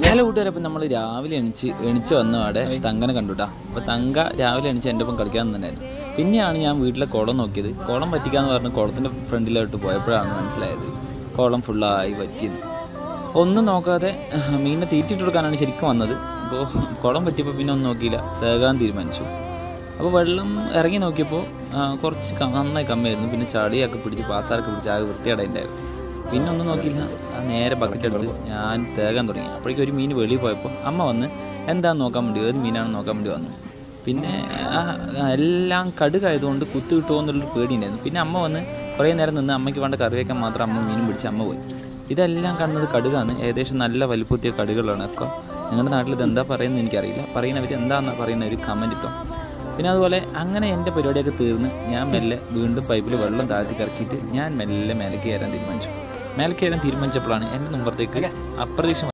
Hello കൂട്ടുകാരെ, അപ്പം നമ്മൾ രാവിലെ എണിച്ച് വന്നപാടെ തങ്കനെ കണ്ടുട്ടാ. അപ്പോൾ തങ്ക രാവിലെ എണിച്ച് എൻ്റെ ഒപ്പം കളിക്കാൻ നിന്നുണ്ടായിരുന്നു. പിന്നെയാണ് ഞാൻ വീട്ടിലെ കുളം നോക്കിയത്. കുളം പറ്റിക്കാന്ന് പറഞ്ഞ് കുളത്തിൻ്റെ ഫ്രണ്ടിലോട്ട് പോയപ്പോഴാണ് മനസ്സിലായത് കുളം ഫുള്ളായി പറ്റിയത്. ഒന്നും നോക്കാതെ മീനിനെ തീറ്റിട്ട് കൊടുക്കാനാണ് ശരിക്കും വന്നത്. അപ്പോൾ കുളം പറ്റിയപ്പോൾ പിന്നെ ഒന്നും നോക്കിയില്ല, തേകാൻ തീരുമാനിച്ചു. അപ്പോൾ വെള്ളം ഇറങ്ങി നോക്കിയപ്പോൾ കുറച്ച് നന്നായി കമ്മിയായിരുന്നു. പിന്നെ ചളിയൊക്കെ പിടിച്ച് പാസാരൊക്കെ പിടിച്ച് ആകെ വൃത്തികേടായിട്ടുണ്ടായിരുന്നു. പിന്നെ ഒന്നും നോക്കിയില്ല, നേരെ ബക്കറ്റ് എടുത്ത് ഞാൻ തേകാൻ തുടങ്ങി. അപ്പോഴേക്കും ഒരു മീൻ വെളിയിൽ പോയപ്പോൾ അമ്മ വന്ന് എന്താണെന്ന് നോക്കാൻ വേണ്ടി, ഏത് മീനാണെന്ന് നോക്കാൻ വേണ്ടി വന്നു. പിന്നെ എല്ലാം കടുകായതുകൊണ്ട് കുത്തു കിട്ടുമോ എന്നുള്ളൊരു പേടിയുണ്ടായിരുന്നു. പിന്നെ അമ്മ വന്ന് കുറേ നേരം നിന്ന് അമ്മയ്ക്ക് വേണ്ട കറി വയ്ക്കാൻ മാത്രം അമ്മ മീനും പിടിച്ച് അമ്മ പോയി. ഇതെല്ലാം കാണുന്നത് കടുകാണ്. ഏകദേശം നല്ല വലിപ്പത്തിയ കടുകളാണ് ഒക്കെ. നിങ്ങളുടെ നാട്ടിൽ ഇത് എന്താ പറയുന്നത് എനിക്കറിയില്ല. പറയുന്നവർ എന്താണെന്നാണ് പറയുന്ന ഒരു കമൻറ്റ് ഇപ്പം. പിന്നെ അതുപോലെ അങ്ങനെ എൻ്റെ പരിപാടിയൊക്കെ തീർന്ന് ഞാൻ മെല്ലെ വീണ്ടും പൈപ്പിൽ വെള്ളം താഴ്ത്തി ഇറക്കിയിട്ട് ഞാൻ മെല്ലെ മേലേക്ക് കയറാൻ തീരുമാനിച്ചപ്പോഴാണ് എൻ്റെ മുമ്പത്തേക്ക് അപ്രതീക്ഷിതമായി